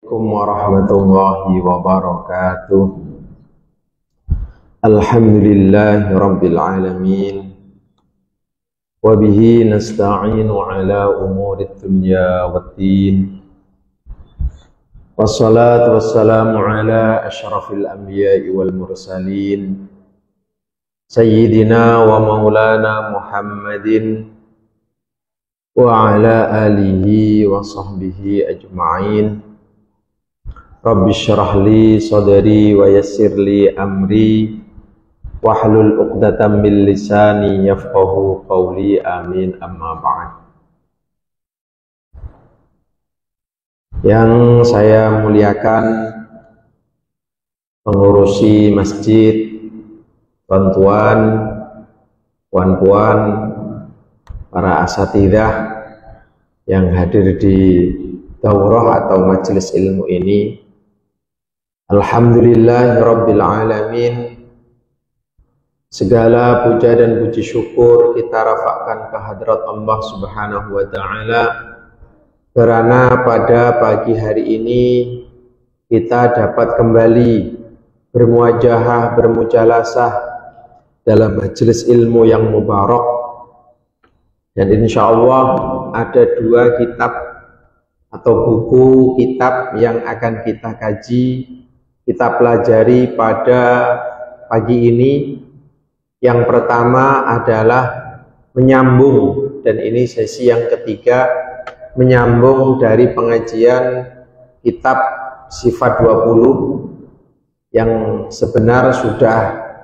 Assalamualaikum warahmatullahi wabarakatuh. Alhamdulillahi rabbil alamin. Wa bihi nasta'inu ala umurid dunya waddin. Wassalatu wassalamu ala asyrafil anbiya'i wal mursalin Sayyidina wa maulana Muhammadin wa ala alihi wa sahbihi ajma'in. Rabbi syrah li sadri wa yassir li amri wahlul 'uqdatam min lisani yafqahu qawli, amin, amma ba'd. Yang saya muliakan pengurusi masjid, tuan-tuan, puan-puan, para asatidzah yang hadir di daurah atau majelis ilmu ini. Alhamdulillahirabbil alamin. Segala puja dan puji syukur kita rafakkan ke hadrat Allah Subhanahu wa taala, karena pada pagi hari ini kita dapat kembali bermuajahah, bermujalasah dalam majelis ilmu yang mubarak. Dan insya Allah ada dua kitab atau buku kitab yang akan kita kaji, kita pelajari pada pagi ini. Yang pertama adalah menyambung, dan ini sesi yang ketiga, menyambung dari pengajian kitab Sifat 20 yang sebenarnya sudah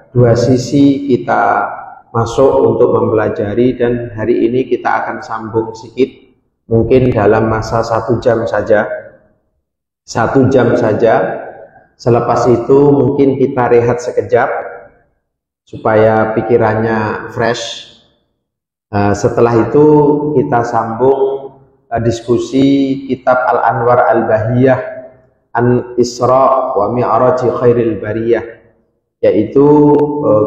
dua sisi kita masuk untuk mempelajari, dan hari ini kita akan sambung sedikit, mungkin dalam masa 1 jam saja. 1 jam saja. Selepas itu mungkin kita rehat sekejap supaya pikirannya fresh. Setelah itu kita sambung diskusi kitab Al-Anwar Al-Bahiyah An Isra wa Mi'raji Khairil Bariyah, yaitu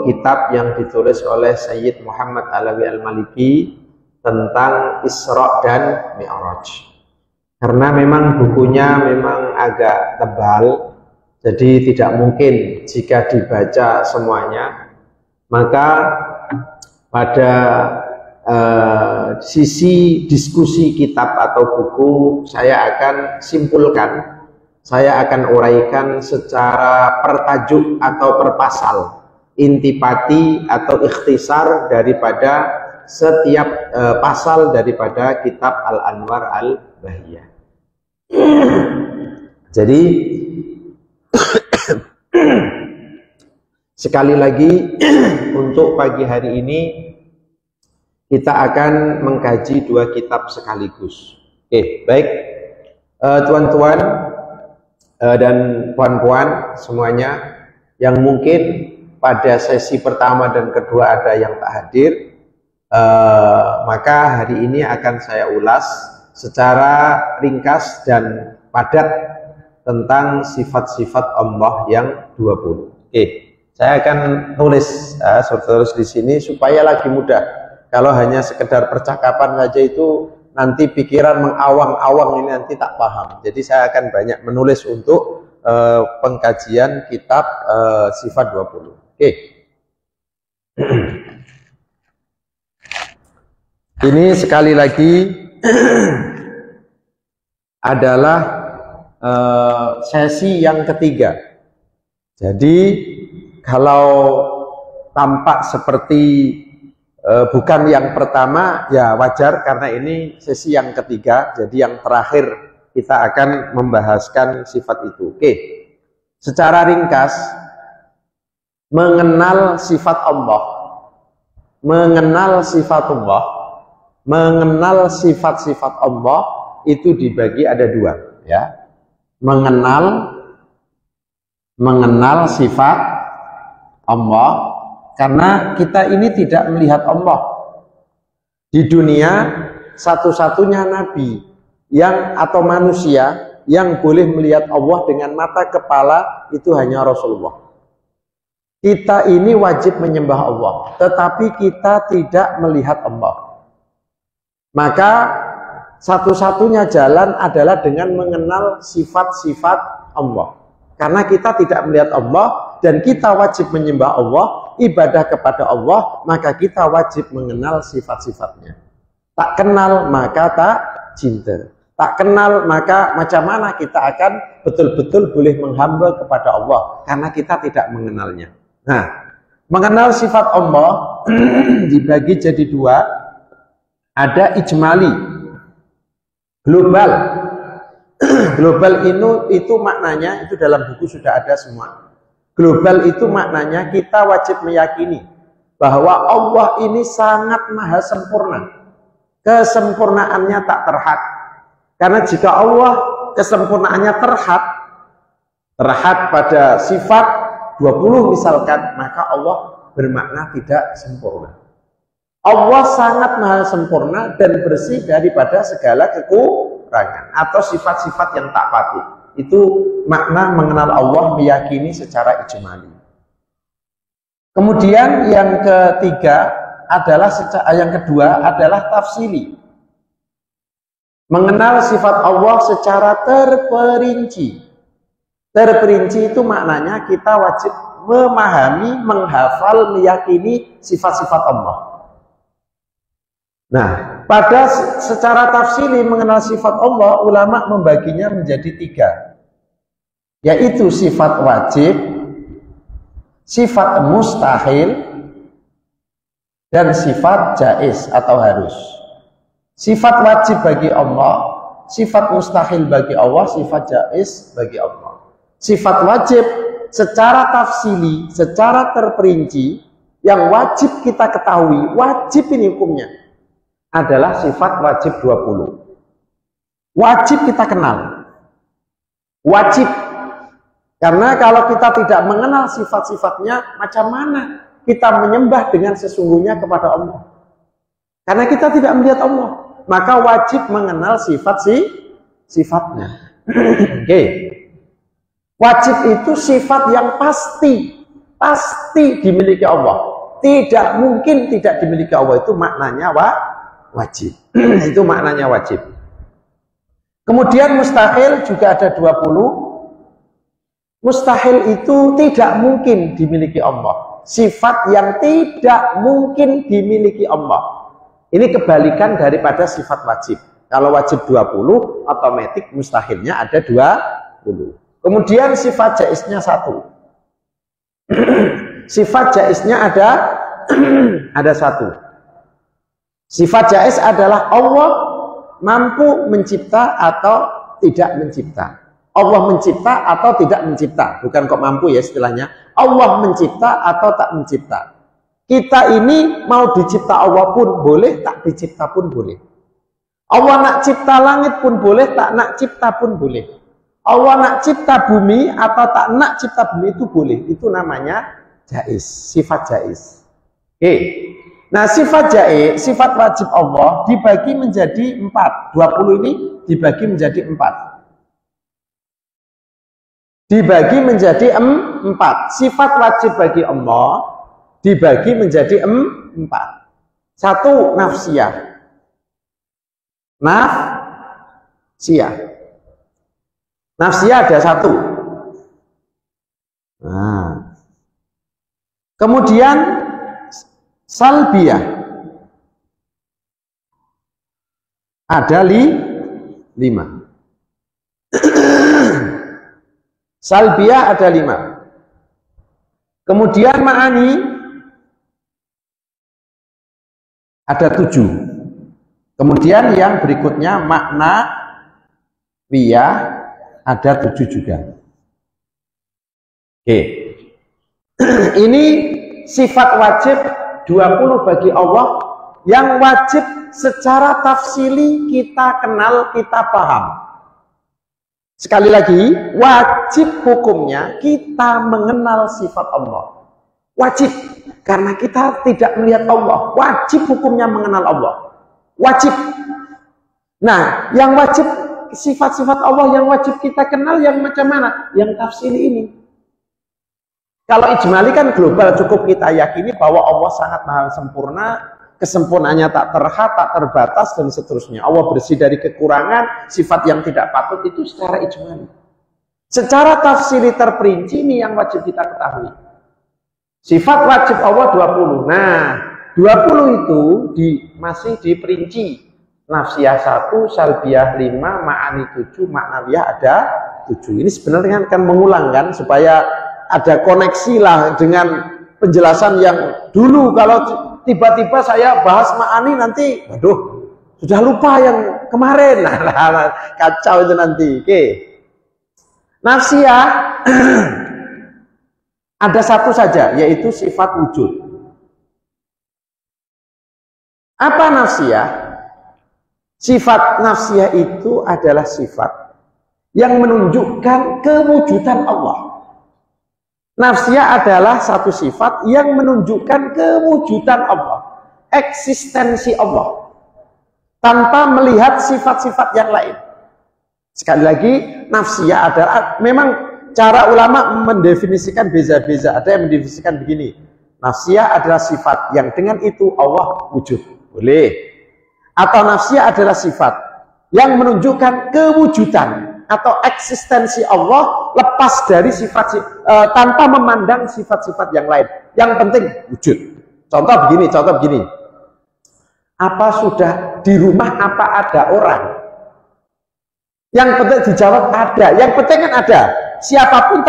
kitab yang ditulis oleh Sayyid Muhammad Alawi Al-Maliki tentang Isra dan Mi'raj. Karena memang bukunya memang agak tebal, jadi tidak mungkin jika dibaca semuanya. Maka pada sisi diskusi kitab atau buku, saya akan simpulkan, saya akan uraikan secara pertajuk atau perpasal, intipati atau ikhtisar daripada setiap pasal daripada kitab Al-Anwar Al-Bahiyah. Jadi sekali lagi untuk pagi hari ini kita akan mengkaji dua kitab sekaligus. Oke, baik tuan-tuan dan puan-puan semuanya yang mungkin pada sesi pertama dan kedua ada yang tak hadir, maka hari ini akan saya ulas secara ringkas dan padat tentang sifat-sifat Allah yang 20. Oke, saya akan tulis di sini supaya lagi mudah. Kalau hanya sekedar percakapan saja itu nanti pikiran mengawang-awang, ini nanti tak paham. Jadi saya akan banyak menulis untuk pengkajian kitab Sifat 20. Oke. Ini sekali lagi adalah sesi yang ketiga. Jadi kalau tampak seperti bukan yang pertama, ya wajar karena ini sesi yang ketiga. Jadi yang terakhir kita akan membahaskan sifat itu. Oke. Secara ringkas, mengenal sifat Allah, mengenal sifat Allah, mengenal sifat-sifat Allah itu dibagi ada dua, ya. Mengenal sifat Allah, karena kita ini tidak melihat Allah. Di dunia satu-satunya nabi yang atau manusia yang boleh melihat Allah dengan mata kepala itu hanya Rasulullah. Kita ini wajib menyembah Allah, tetapi kita tidak melihat Allah. Maka satu-satunya jalan adalah dengan mengenal sifat-sifat Allah. Karena kita tidak melihat Allah dan kita wajib menyembah Allah, ibadah kepada Allah, maka kita wajib mengenal sifat-sifatnya. Tak kenal maka tak cinta. Tak kenal maka macam mana kita akan betul-betul boleh menghamba kepada Allah karena kita tidak mengenalnya. Nah, mengenal sifat Allah dibagi jadi dua. Ada ijmali, global. Global itu maknanya, itu dalam buku sudah ada semua. Global itu maknanya kita wajib meyakini bahwa Allah ini sangat maha sempurna. Kesempurnaannya tak terhad. Karena jika Allah kesempurnaannya terhad pada sifat 20 misalkan, maka Allah bermakna tidak sempurna. Allah sangat maha sempurna dan bersih daripada segala kekurangan atau sifat-sifat yang tak patut. Itu makna mengenal Allah, meyakini secara ijmali. Kemudian yang kedua adalah tafsili. Mengenal sifat Allah secara terperinci. Terperinci itu maknanya kita wajib memahami, menghafal, meyakini sifat-sifat Allah. Nah, pada secara tafsili mengenal sifat Allah, ulama membaginya menjadi 3, yaitu sifat wajib, sifat mustahil, dan sifat jaiz atau harus. Sifat wajib bagi Allah, sifat mustahil bagi Allah, sifat jaiz bagi Allah. Sifat wajib secara tafsili, secara terperinci, yang wajib kita ketahui, wajib ini hukumnya, adalah sifat wajib 20. Wajib kita kenal. Wajib. Karena kalau kita tidak mengenal sifat-sifatnya, macam mana kita menyembah dengan sesungguhnya kepada Allah? Karena kita tidak melihat Allah, maka wajib mengenal sifatnya. Oke. Wajib itu sifat yang pasti dimiliki Allah. Tidak mungkin tidak dimiliki Allah, itu maknanya wajib. Itu maknanya wajib. Kemudian mustahil juga ada 20. Mustahil itu tidak mungkin dimiliki Allah. Sifat yang tidak mungkin dimiliki Allah. Ini kebalikan daripada sifat wajib. Kalau wajib 20, otomatis mustahilnya ada 20. Kemudian sifat jaiznya 1. Sifat jaiznya ada 1. Sifat jaiz adalah Allah mampu mencipta atau tidak mencipta. Allah mencipta atau tidak mencipta. Bukan kok mampu ya istilahnya. Allah mencipta atau tak mencipta. Kita ini mau dicipta Allah pun boleh, tak dicipta pun boleh. Allah nak cipta langit pun boleh, tak nak cipta pun boleh. Allah nak cipta bumi atau tak nak cipta bumi itu boleh. Itu namanya jaiz, sifat jaiz. Oke. Nah, sifat jaiz, sifat wajib Allah dibagi menjadi 4. 20 ini dibagi menjadi 4. Dibagi menjadi 4. Sifat wajib bagi Allah dibagi menjadi 4. 1 nafsiyah. Nafsiyah ada 1. Nah. Kemudian salbiyah ada 5. Salbiyah ada 5. Kemudian ma'ani ada 7. Kemudian yang berikutnya makna wiyah ada 7 juga. Oke. Ini sifat wajib 20 bagi Allah yang wajib secara tafsili kita kenal, kita paham. Sekali lagi, wajib hukumnya kita mengenal sifat Allah. Wajib, karena kita tidak melihat Allah. Wajib hukumnya mengenal Allah. Wajib. Nah, yang wajib, sifat-sifat Allah yang wajib kita kenal yang macam mana? Yang tafsili ini. Kalau ijmali kan global, cukup kita yakini bahwa Allah sangat maha sempurna, kesempurnaannya tak terhad, tak terbatas, dan seterusnya. Allah bersih dari kekurangan, sifat yang tidak patut, itu secara ijmali. Secara tafsiri terperinci ini yang wajib kita ketahui. Sifat wajib Allah 20. Nah, 20 itu masih diperinci. Nafsiyah 1, salbiyah 5, ma'ani 7, maknawiyah ada 7. Ini sebenarnya kan mengulang kan, supaya ada koneksi lah dengan penjelasan yang dulu. Kalau tiba-tiba saya bahas ma'ani nanti, waduh, sudah lupa yang kemarin. Nah, kacau itu nanti. Oke. Nafsiyah ada satu saja, yaitu sifat wujud. Apa nafsiyah? Sifat nafsiyah itu adalah sifat yang menunjukkan kewujudan Allah. Nafsiyah adalah satu sifat yang menunjukkan kewujudan Allah, eksistensi Allah, tanpa melihat sifat-sifat yang lain. Sekali lagi, nafsiyah adalah, memang cara ulama mendefinisikan beza-beza. Ada yang mendefinisikan begini, nafsiyah adalah sifat yang dengan itu Allah wujud, boleh. Atau nafsiyah adalah sifat yang menunjukkan kewujudan atau eksistensi Allah lepas dari sifat, tanpa memandang sifat-sifat yang lain. Yang penting wujud. Contoh begini. Apa sudah di rumah, apa ada orang? Yang penting dijawab ada. Yang penting kan ada. Siapapun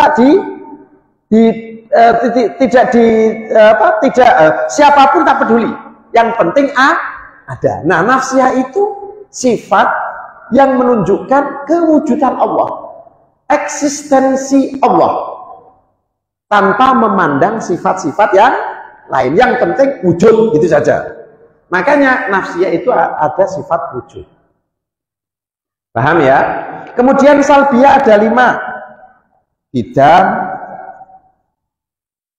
siapapun tak peduli. Yang penting ada. Nah, nafsiyah itu sifat yang menunjukkan kewujudan Allah, eksistensi Allah, tanpa memandang sifat-sifat yang lain. Yang penting wujud, itu saja. Makanya nafsiyah itu ada sifat wujud. Paham ya? Kemudian salbiyah ada 5. Qidam,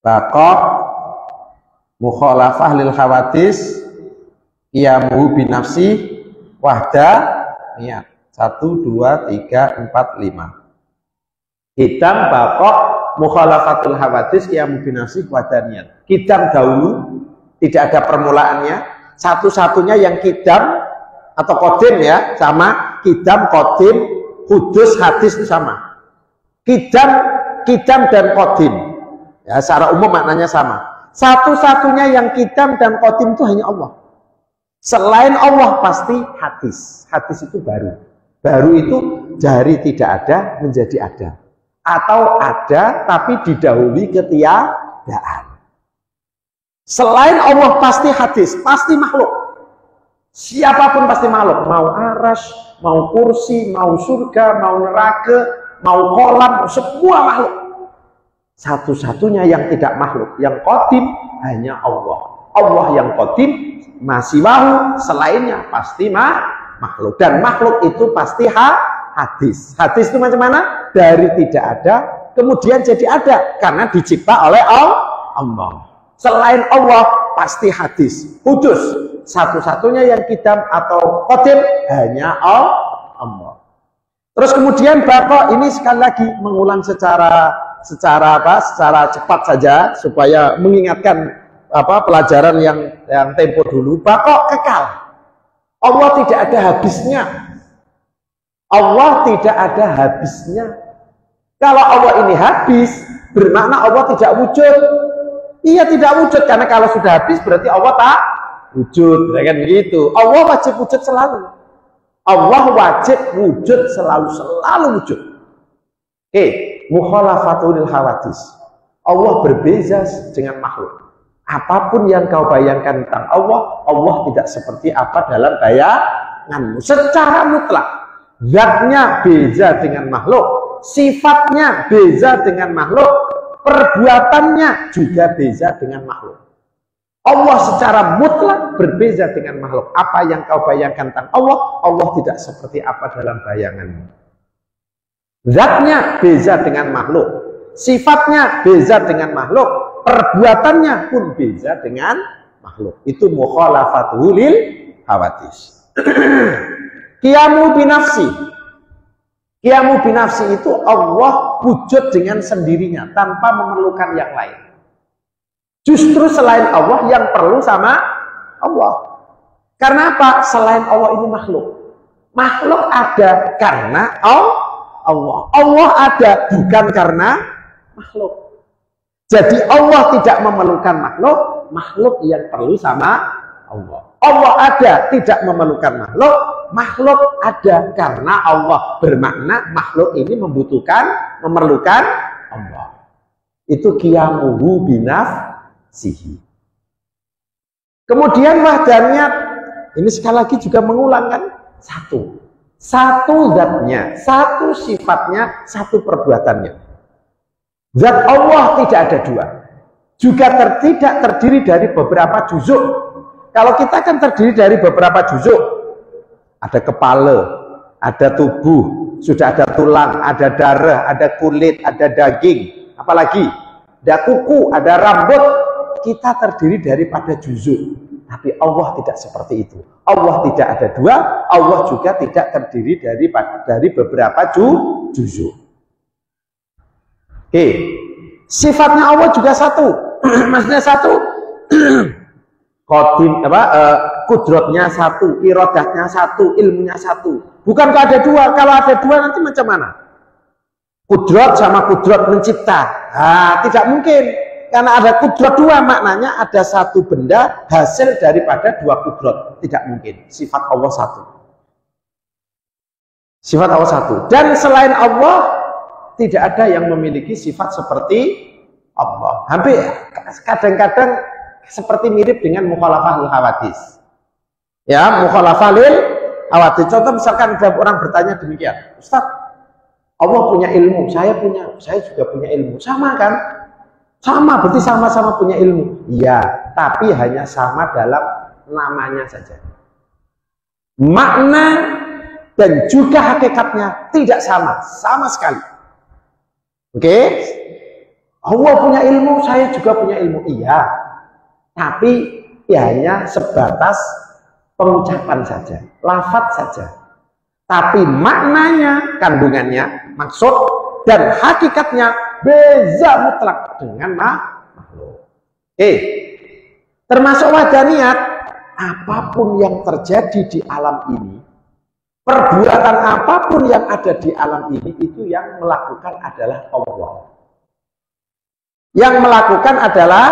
baqa, mukhalafah lil khawatis, qiyamuhu binafsi, wahda, niat. 1, 2, 3, 4, 5. Qidam, baqa, mukhalafatul khawatis, qiyamuhu binafsi, wahda, niat. Qidam dahulu, tidak ada permulaannya. Satu-satunya yang qidam atau qadim ya, sama. Qidam, qadim, hudus, hadis itu sama. Qidam dan qadim ya, secara umum maknanya sama. Satu-satunya yang qidam dan qadim itu hanya Allah. Selain Allah pasti hadis. Hadis itu baru. Baru itu dari tidak ada menjadi ada. Atau ada tapi didahului ketiadaan. Selain Allah pasti hadis, pasti makhluk. Siapapun pasti makhluk, mau arash, mau kursi, mau surga, mau neraka, mau kolam, semua makhluk. Satu-satunya yang tidak makhluk, yang qadim hanya Allah. Allah yang qadim, masih wahu, selainnya pasti makhluk. Dan makhluk itu pasti hadis. Hadis itu macam mana? Dari tidak ada, kemudian jadi ada, karena dicipta oleh Allah. Selain Allah pasti hadis, hudus. Satu-satunya yang qidam atau qadim hanya Allah. Terus kemudian baqa, ini sekali lagi mengulang secara cepat saja supaya mengingatkan pelajaran yang tempo dulu. Baqa kekal. Allah tidak ada habisnya. Allah tidak ada habisnya. Kalau Allah ini habis, bermakna Allah tidak wujud. Iya, tidak wujud, karena kalau sudah habis berarti Allah tak wujud, kan begitu. Allah wajib wujud selalu. Allah wajib wujud selalu wujud. Mukhalafatul hawadis. Allah berbeza dengan makhluk. Apapun yang kau bayangkan tentang Allah, Allah tidak seperti apa dalam bayanganmu. Secara mutlak, zatnya beza dengan makhluk, sifatnya beza dengan makhluk, perbuatannya juga beza dengan makhluk. Allah secara mutlak berbeza dengan makhluk. Apa yang kau bayangkan tentang Allah, Allah tidak seperti apa dalam bayanganmu. Zatnya beza dengan makhluk, sifatnya beza dengan makhluk, perbuatannya pun beza dengan makhluk. Itu mukhalafatul lil hawadis. Qiyamu binafsi. Qiyamu binafsi itu Allah wujud dengan sendirinya tanpa memerlukan yang lain. Justru selain Allah yang perlu sama Allah. Karena apa? Selain Allah ini makhluk. Makhluk ada karena Allah. Allah ada bukan karena makhluk. Jadi Allah tidak memerlukan makhluk, makhluk yang perlu sama Allah. Allah ada tidak memerlukan makhluk, makhluk ada karena Allah. Bermakna makhluk ini memerlukan Allah. Itu qiyamuhu binafsihi. Kemudian wahdaniyat, ini sekali lagi juga mengulang kan, satu zatnya, satu sifatnya, satu perbuatannya. Zat Allah tidak ada dua, juga tidak terdiri dari beberapa juzuk. Kalau kita kan terdiri dari beberapa juzuk, ada kepala, ada tubuh, sudah ada tulang, ada darah, ada kulit, ada daging, apalagi ada kuku, ada rambut. Kita terdiri daripada juzuk, tapi Allah tidak seperti itu. Allah tidak ada dua, Allah juga tidak terdiri dari beberapa juzuk. Oke, sifatnya Allah juga satu. Maksudnya satu, qadim kudratnya satu, iradahnya satu, ilmunya satu. Bukan kalau ada dua. Kalau ada dua nanti macam mana? Kudrat sama kudrat mencipta. Tidak mungkin. Karena ada kudrat dua, maknanya ada satu benda hasil daripada dua kudrat. Tidak mungkin. Sifat Allah satu. Sifat Allah satu. Dan selain Allah, tidak ada yang memiliki sifat seperti Allah. Hampir kadang-kadang seperti mirip dengan mukhalafah lil hawadis. Ya, mukhalafah lil hawadis. Contoh misalkan ada orang bertanya demikian, Ustaz, Allah punya ilmu, saya juga punya ilmu. Sama kan? Sama, berarti sama-sama punya ilmu. Iya, tapi hanya sama dalam namanya saja. Makna dan juga hakikatnya tidak sama sekali. Oke? Allah punya ilmu, saya juga punya ilmu. Iya, tapi ya hanya sebatas pengucapan saja, lafaz saja. Tapi maknanya, kandungannya, maksud dan hakikatnya beza mutlak dengan makhluk. Termasuk wahdaniyat, apapun yang terjadi di alam ini, perbuatan apapun yang ada di alam ini, itu yang melakukan adalah Allah. Yang melakukan adalah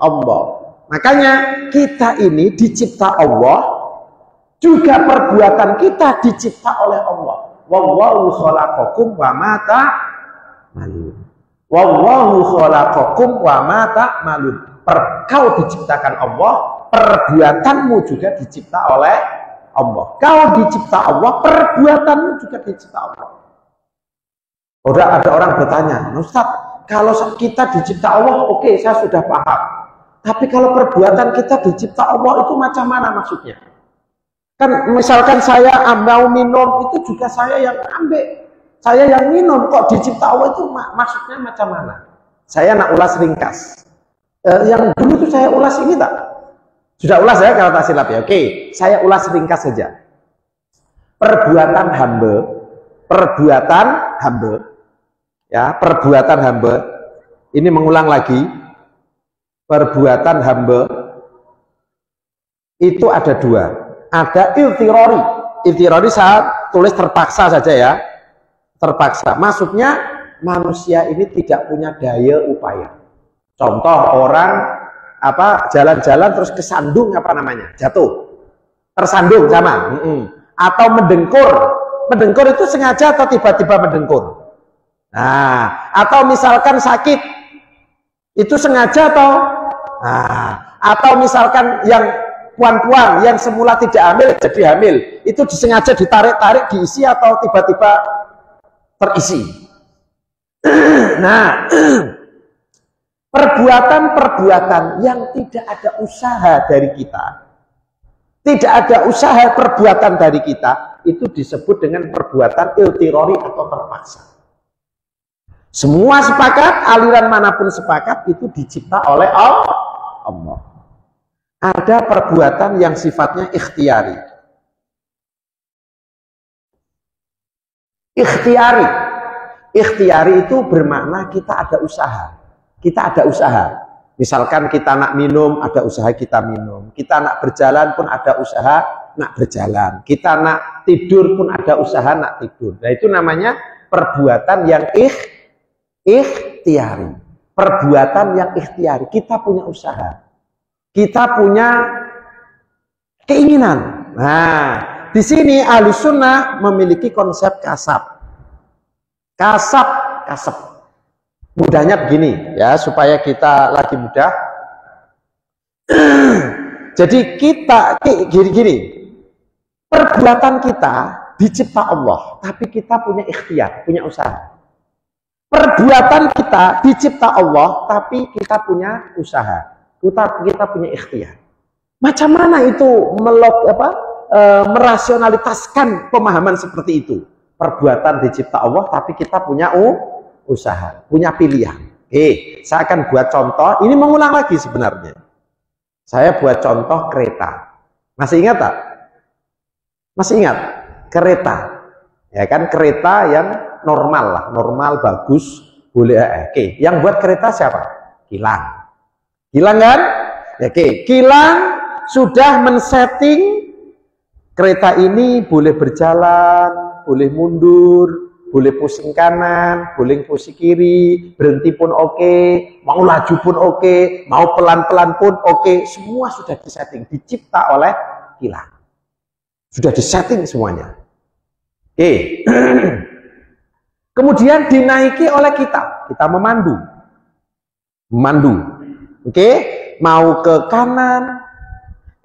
Allah. Makanya kita ini dicipta Allah, juga perbuatan kita dicipta oleh Allah. Wallahu khalaqakum wa ma ta'malun. Wallahu khalaqakum wa ma ta'malun. Kau diciptakan Allah, perbuatanmu juga dicipta oleh Allah. Kau dicipta Allah, perbuatanmu juga dicipta Allah. Udah ada orang bertanya, Ustaz, kalau kita dicipta Allah, oke, saya sudah paham. Tapi kalau perbuatan kita dicipta Allah, itu macam mana maksudnya? Kan misalkan saya mau minum, itu juga saya yang ambil, saya yang minum, kok dicipta Allah itu maksudnya macam mana? Saya nak ulas ringkas. Yang dulu itu saya ulas ini tak? Sudah ulas ya kalau tak silap ya. Oke, saya ulas ringkas saja. Perbuatan hamba. Ini mengulang lagi. Perbuatan hamba itu ada dua. Ada iltirori. Iltirori saya tulis terpaksa saja ya. Terpaksa. Maksudnya manusia ini tidak punya daya upaya. Contoh orang jalan-jalan terus kesandung jatuh. Tersandung sama. Atau mendengkur. Mendengkur itu sengaja atau tiba-tiba mendengkur. Nah, atau misalkan sakit. Itu sengaja atau misalkan yang puan-puan yang semula tidak hamil jadi hamil, itu disengaja ditarik-tarik diisi atau tiba-tiba terisi. Nah, perbuatan-perbuatan yang tidak ada usaha dari kita, tidak ada usaha perbuatan dari kita, itu disebut dengan perbuatan iltirori atau terpaksa. Semua sepakat, aliran manapun sepakat, itu dicipta oleh Allah. Ada perbuatan yang sifatnya ikhtiari. Ikhtiari itu bermakna kita ada usaha. Kita ada usaha. Misalkan kita nak minum, ada usaha kita minum. Kita nak berjalan pun ada usaha nak berjalan. Kita nak tidur pun ada usaha nak tidur. Nah itu namanya perbuatan yang ikhtiari. Perbuatan yang ikhtiari. Kita punya usaha. Kita punya keinginan. Nah, di sini Ahlussunnah memiliki konsep kasab. Kasab. Mudahnya begini ya, supaya kita lagi mudah. Jadi kita gini, perbuatan kita dicipta Allah, tapi kita punya ikhtiar, punya usaha. Perbuatan kita dicipta Allah, tapi kita punya usaha, kita punya ikhtiar. Macam mana itu merasionalitaskan pemahaman seperti itu? Perbuatan dicipta Allah, tapi kita punya usaha, punya pilihan. Saya akan buat contoh, ini mengulang lagi sebenarnya. Saya buat contoh kereta. Masih ingat tak? Masih ingat? Kereta. Ya kan, kereta yang normal lah, normal, bagus, boleh. Yang buat kereta siapa? Kilang. Kilang kan? Kilang sudah men-setting kereta ini boleh berjalan, boleh mundur, boleh pusing kanan, boleh pusing kiri, berhenti pun oke, mau laju pun oke, mau pelan-pelan pun oke, semua sudah disetting, dicipta oleh kilang. Sudah disetting semuanya. Kemudian dinaiki oleh kita memandu. Mau ke kanan,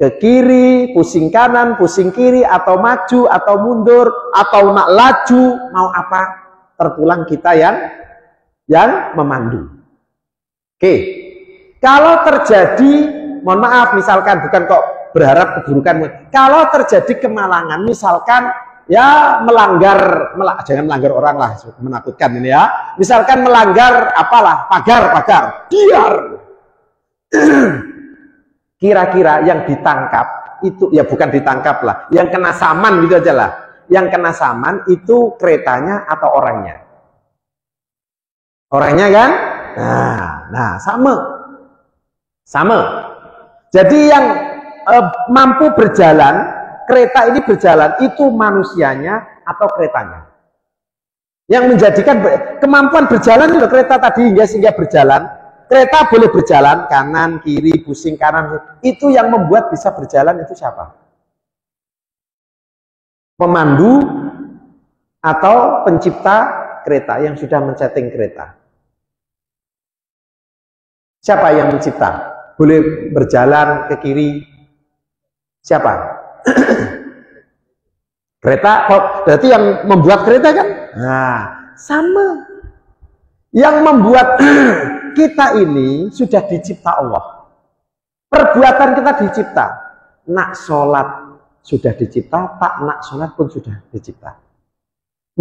ke kiri, pusing kanan, pusing kiri, atau maju, atau mundur, atau nak laju, mau apa? Terpulang kita yang memandu. Kalau terjadi, mohon maaf, misalkan, bukan kok berharap keburukan, kalau terjadi kemalangan, misalkan ya melanggar, jangan melanggar orang lah, menakutkan ini ya. Misalkan melanggar apalah, pagar, biar. Kira-kira yang ditangkap itu, ya bukan ditangkap lah, yang kena saman gitu aja lah. Yang kena saman itu keretanya atau orangnya? Orangnya kan? Nah sama. Jadi yang mampu berjalan, kereta ini berjalan, itu manusianya atau keretanya? Yang menjadikan kemampuan berjalan itu kereta tadi sehingga berjalan. Kereta boleh berjalan kanan, kiri, pusing kanan. Itu yang membuat bisa berjalan itu siapa? Pemandu atau pencipta kereta yang sudah men-setting kereta? Siapa yang mencipta? Boleh berjalan ke kiri? Siapa? Kereta. Berarti yang membuat kereta kan? Nah, sama. Yang membuat kita ini sudah dicipta Allah. Perbuatan kita dicipta. Nak sholat sudah dicipta, tak nak sholat pun sudah dicipta.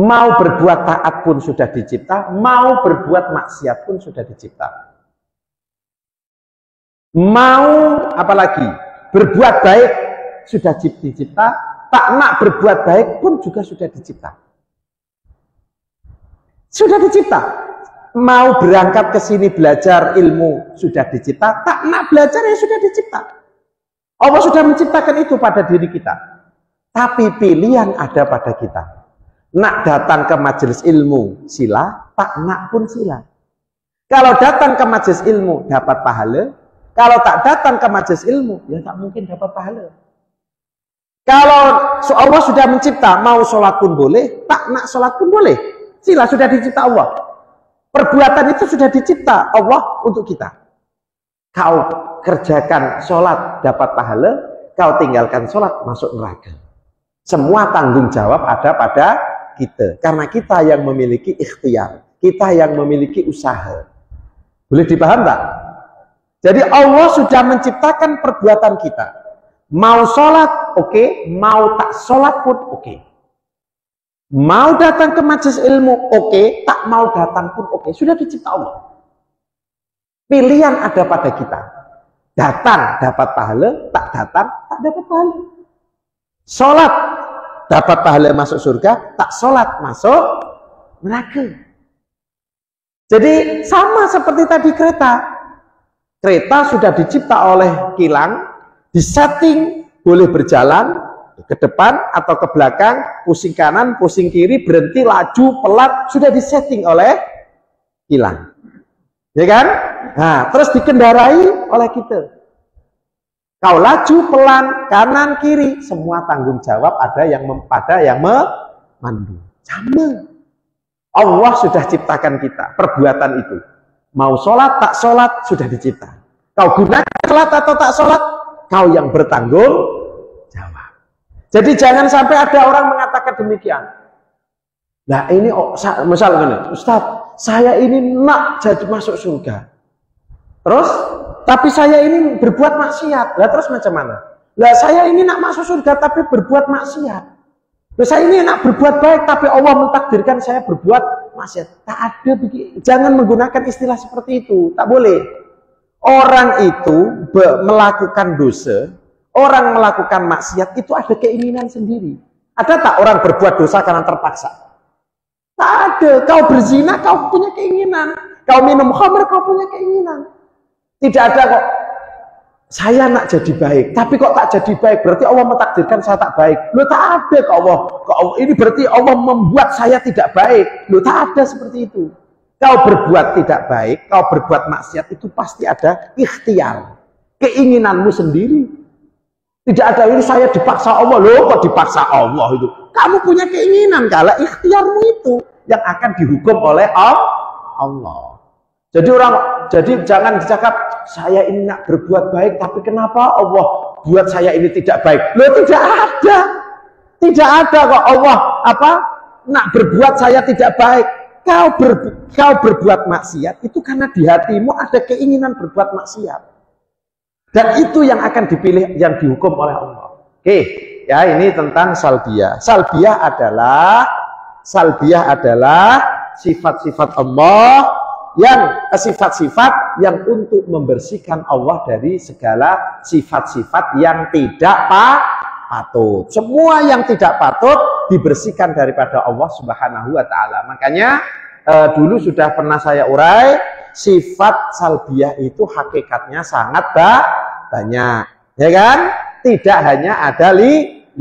Mau berbuat taat pun sudah dicipta, mau berbuat maksiat pun sudah dicipta. Mau apalagi berbuat baik sudah dicipta, tak nak berbuat baik pun juga sudah dicipta. Sudah dicipta. Mau berangkat ke sini belajar ilmu sudah dicipta, tak nak belajar ya sudah dicipta. Allah sudah menciptakan itu pada diri kita. Tapi pilihan ada pada kita. Nak datang ke majelis ilmu sila, tak nak pun sila. Kalau datang ke majelis ilmu dapat pahala, kalau tak datang ke majelis ilmu ya tak mungkin dapat pahala. Kalau Allah sudah mencipta, mau sholat pun boleh, tak nak sholat pun boleh. Sila sudah dicipta Allah. Perbuatan itu sudah dicipta Allah untuk kita. Kau kerjakan sholat dapat pahala, kau tinggalkan sholat masuk neraka. Semua tanggung jawab ada pada kita. Karena kita yang memiliki ikhtiar, kita yang memiliki usaha. Boleh dipaham tak? Jadi Allah sudah menciptakan perbuatan kita. Mau sholat oke, mau tak sholat pun oke. Mau datang ke majelis ilmu oke, tak mau datang pun oke. Sudah dicipta Allah. Pilihan ada pada kita. Datang dapat pahala, tak datang tak dapat pahala. Sholat dapat pahala masuk surga, tak sholat masuk neraka. Jadi sama seperti tadi kereta. Kereta sudah dicipta oleh kilang, disetting boleh berjalan ke depan atau ke belakang, pusing kanan, pusing kiri, berhenti, laju, pelan, sudah disetting oleh kilang. Ya kan? Nah, terus dikendarai oleh kita. Kau laju, pelan, kanan, kiri, semua tanggung jawab ada yang memandu. Sama. Allah sudah ciptakan kita, perbuatan itu. Mau sholat, tak sholat, sudah dicipta. Kau gunakan sholat atau tak sholat, kau yang bertanggung jawab. Jadi jangan sampai ada orang mengatakan demikian. Nah ini, misalnya, Ustaz, saya ini nak jadi masuk surga. Terus, tapi saya ini berbuat maksiat. Lah terus macam mana? Lah saya ini nak masuk surga tapi berbuat maksiat. Lah saya ini nak berbuat baik tapi Allah mentakdirkan saya berbuat maksiat. Tak ada begitu. Jangan menggunakan istilah seperti itu. Tak boleh. Orang itu melakukan dosa, orang melakukan maksiat itu ada keinginan sendiri. Ada tak orang berbuat dosa karena terpaksa? Tak ada. Kau berzina, kau punya keinginan. Kau minum khamr, kau punya keinginan. Tidak ada kok. Saya nak jadi baik, tapi kok tak jadi baik? Berarti Allah mentakdirkan saya tak baik. Loh tak ada kok Allah. Ini berarti Allah membuat saya tidak baik. Loh tak ada seperti itu. Kau berbuat tidak baik, kau berbuat maksiat, itu pasti ada ikhtiar. Keinginanmu sendiri. Tidak ada ini saya dipaksa Allah. Loh kok dipaksa Allah itu? Kamu punya keinginan, kalau ikhtiarmu itu yang akan dihukum oleh Allah. Jadi jangan dicakap saya ini nak berbuat baik, tapi kenapa Allah buat saya ini tidak baik? Loh tidak ada. Tidak ada kok Allah nak berbuat saya tidak baik. Kau berbuat maksiat itu karena di hatimu ada keinginan berbuat maksiat. Dan itu yang akan dipilih, yang dihukum oleh Allah. Oke, ya ini tentang salbiyah. Salbiyah adalah sifat-sifat Allah yang sifat-sifat yang untuk membersihkan Allah dari segala sifat-sifat yang tidak patut. Semua yang tidak patut dibersihkan daripada Allah Subhanahu wa taala. Makanya dulu sudah pernah saya urai, sifat salbiyah itu hakikatnya sangat banyak, ya kan? Tidak hanya ada 5,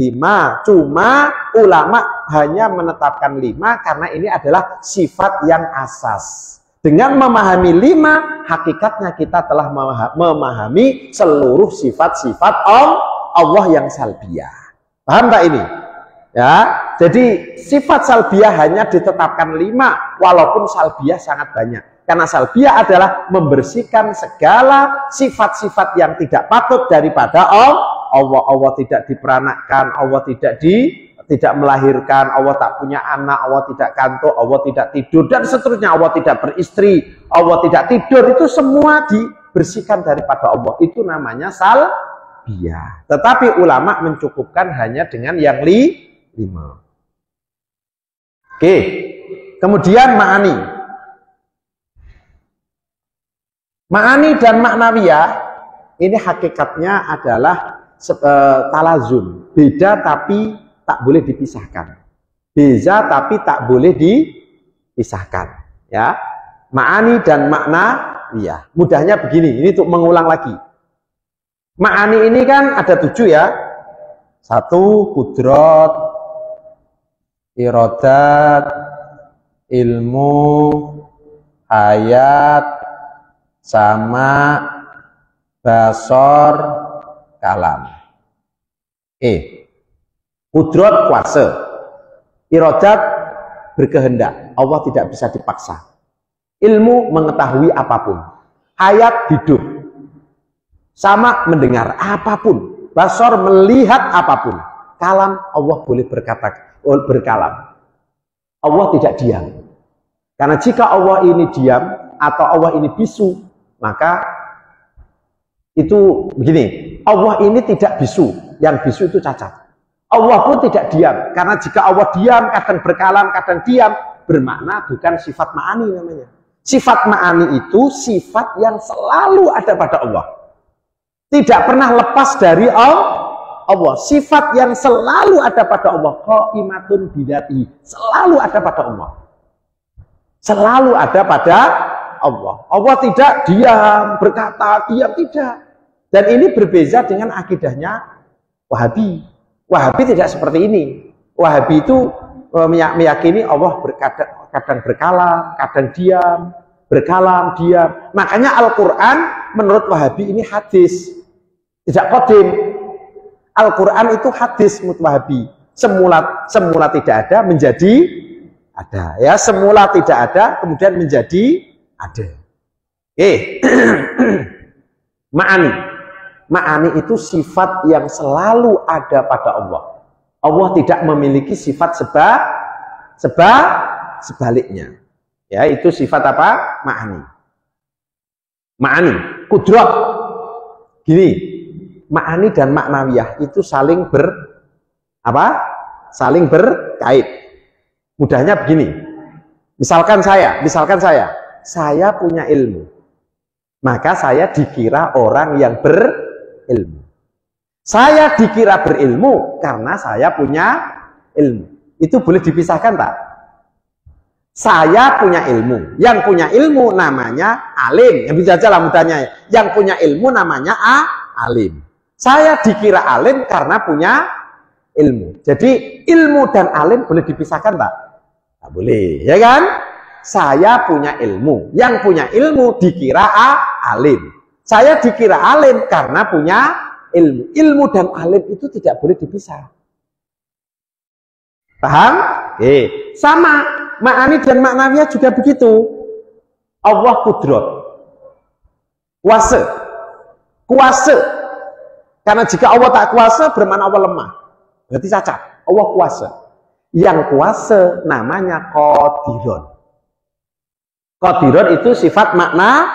cuma ulama hanya menetapkan 5 karena ini adalah sifat yang asas. Dengan memahami 5, hakikatnya kita telah memahami seluruh sifat-sifat Allah yang salbiyah. Paham tak ini? Ya, jadi sifat salbiyah hanya ditetapkan 5, walaupun salbiyah sangat banyak. Karena salbiyah adalah membersihkan segala sifat-sifat yang tidak patut daripada Allah. Allah tidak diperanakkan, Allah tidak melahirkan, Allah tak punya anak, Allah tidak kantuk, Allah tidak tidur, dan seterusnya. Allah tidak beristri, Allah tidak tidur. Itu semua dibersihkan daripada Allah. Itu namanya salbiyah. Tetapi ulama mencukupkan hanya dengan yang 5. Oke, kemudian ma'ani. Ma'ani dan ma'nawiyah ini hakikatnya adalah talazum, beda tapi tak boleh dipisahkan. Beza tapi tak boleh dipisahkan. Ya, ma'ani dan ma'nawiyah. Mudahnya begini, ini untuk mengulang lagi. Ma'ani ini kan ada 7 ya. 1 kudrat, iradat, ilmu, hayat, sama, basor, kalam. Kudrat kuasa, iradat berkehendak, Allah tidak bisa dipaksa. Ilmu mengetahui apapun, hayat hidup, sama mendengar apapun, basor melihat apapun, kalam Allah boleh berkalam. Allah tidak diam. Karena jika Allah ini diam atau Allah ini bisu, maka itu begini, Allah ini tidak bisu, yang bisu itu cacat. Allah pun tidak diam, karena jika Allah diam, kadang berkalam, kadang diam, bermakna bukan sifat ma'ani namanya. Sifat ma'ani itu sifat yang selalu ada pada Allah, tidak pernah lepas dari Allah. Sifat yang selalu ada pada Allah, qaimatun bidatihi, selalu ada pada Allah, selalu ada pada Allah. Allah tidak diam, berkata, diam, tidak. Dan ini berbeza dengan akidahnya Wahabi. Wahabi tidak seperti ini. Wahabi itu meyakini Allah kadang berkalam, kadang diam, berkalam, diam. Makanya Al-Quran menurut Wahabi ini hadis, tidak qadim. Al-Quran itu hadis menurut Wahabi. Semula tidak ada menjadi ada. Ya, semula tidak ada kemudian menjadi ada. Ma'ani. Ma'ani itu sifat yang selalu ada pada Allah. Allah tidak memiliki sifat sebaliknya. Ya, itu sifat apa? Ma'ani. Ma'ani, kudrat. Gini, ma'ani dan maknawiyah itu saling saling berkait. Mudahnya begini. Misalkan saya punya ilmu. Maka saya dikira orang yang berilmu. Saya dikira berilmu karena saya punya ilmu. Itu boleh dipisahkan, Pak? Saya punya ilmu. Yang punya ilmu namanya alim. Yang bisa aja lah mudahnya. Yang punya ilmu namanya alim. Saya dikira alim karena punya ilmu. Jadi ilmu dan alim boleh dipisahkan, Pak? Tidak boleh, ya kan? Saya punya ilmu. Yang punya ilmu dikira alim. Saya dikira alim karena punya ilmu. Ilmu dan alim itu tidak boleh dipisah. Paham? Sama. Ma'ani dan maknawiyah juga begitu. Allah kudrat. Kuasa. Karena jika Allah tak kuasa bermakna Allah lemah. Berarti cacat. Allah kuasa. Yang kuasa namanya qadiron. Qadiron itu sifat makna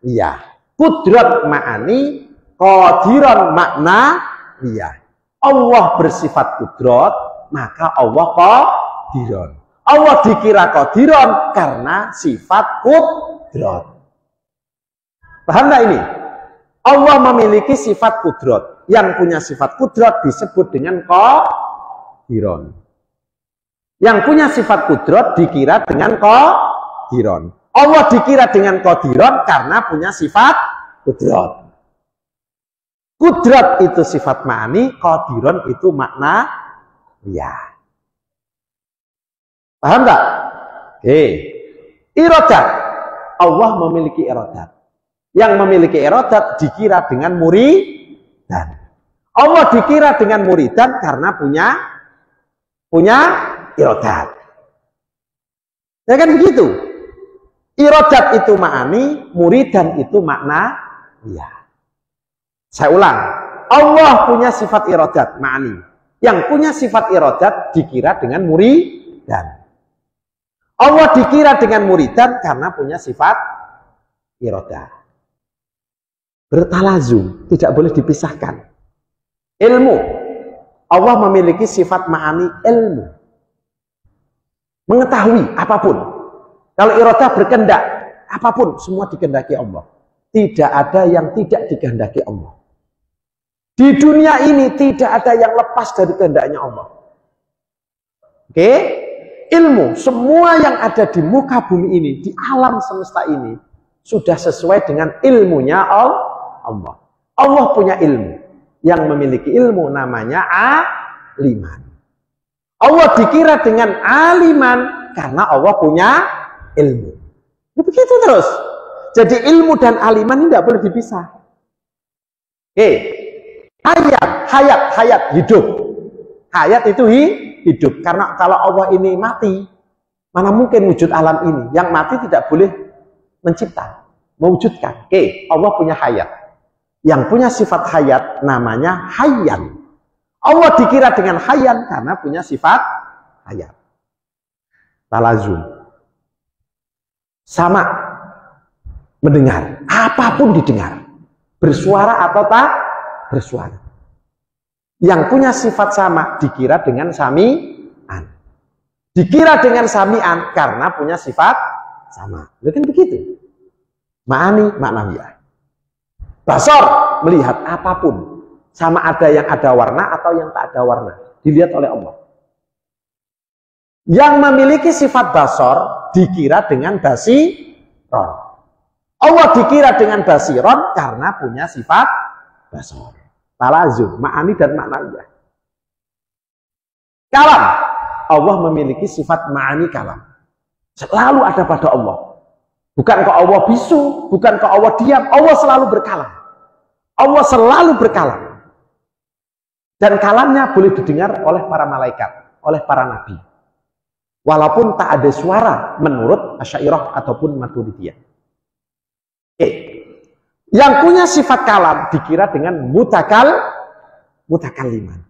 iya. Kudrat ma'ani, qadiron makna iya. Allah bersifat kudrat, maka Allah qadiron. Allah dikira qadiron karena sifat kudrat. Paham nggak ini? Allah memiliki sifat kudrat. Yang punya sifat kudrat disebut dengan qadiron. Yang punya sifat kudrat dikira dengan qadiron. Allah dikira dengan qadiron karena punya sifat kudrat. Kudrat itu sifat ma'ani, qadiron itu makna ya. Paham tak? Iradat. Allah memiliki iradat. Yang memiliki iradat dikira dengan muridan. Allah dikira dengan muridan karena punya iradat. Ya kan begitu? Iradat itu ma'ani, muridan itu makna iya. Saya ulang. Allah punya sifat iradat, ma'ani. Yang punya sifat iradat dikira dengan muridan. Allah dikira dengan muridan karena punya sifat iradat. Bertalazum, tidak boleh dipisahkan. Ilmu. Allah memiliki sifat ma'ani ilmu. Mengetahui apapun. Kalau iradah berkehendak, apapun semua dikehendaki Allah. Tidak ada yang tidak dikehendaki Allah. Di dunia ini tidak ada yang lepas dari kehendaknya Allah. Oke? Ilmu, semua yang ada di muka bumi ini, di alam semesta ini, sudah sesuai dengan ilmunya Allah. Allah punya ilmu. Yang memiliki ilmu namanya aliman. Allah dikira dengan aliman karena Allah punya ilmu. Begitu terus. Jadi ilmu dan aliman ini tidak boleh dipisah. Hayat, hidup. Hayat itu hidup. Karena kalau Allah ini mati, mana mungkin wujud alam ini. Yang mati tidak boleh mencipta, mewujudkan. Allah punya hayat. Yang punya sifat hayat namanya hayyan. Allah dikira dengan hayyan karena punya sifat hayat. Talazum. Sama. Mendengar. Apapun didengar. Bersuara atau tak bersuara. Yang punya sifat sama dikira dengan sami'an. Dikira dengan sami'an karena punya sifat sama. Kan begitu. Ma'ani, maknawiyah. Basar, melihat apapun. Sama ada yang ada warna atau yang tak ada warna. Dilihat oleh Allah. Yang memiliki sifat basar dikira dengan Allah dikira dengan basiron karena punya sifat basar. Talazum, ma'ani dan maknawiyah. Kalam, Allah memiliki sifat ma'ani kalam. Selalu ada pada Allah. Bukan kok Allah bisu, bukan kok Allah diam, Allah selalu berkalam. Allah selalu berkalam. Dan kalamnya boleh didengar oleh para malaikat, oleh para nabi. Walaupun tak ada suara menurut Asy'ariyah ataupun Maturidiyah. Yang punya sifat kalam dikira dengan mutakalliman.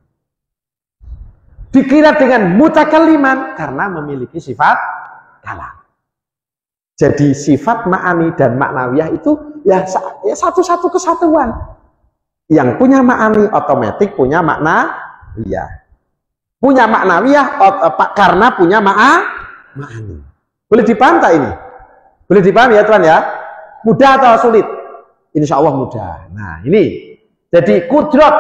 Dikira dengan mutakalliman karena memiliki sifat kalam. Jadi sifat ma'ani dan maknawiyah itu ya satu-satu kesatuan. Yang punya ma'ani otomatis punya maknawiyah. Punya maknawiyah karena punya ma'ani. Boleh dipaham tak ini? Boleh dipaham ya Tuan ya? Mudah atau sulit? Insya Allah mudah. Nah ini. Jadi kudrat,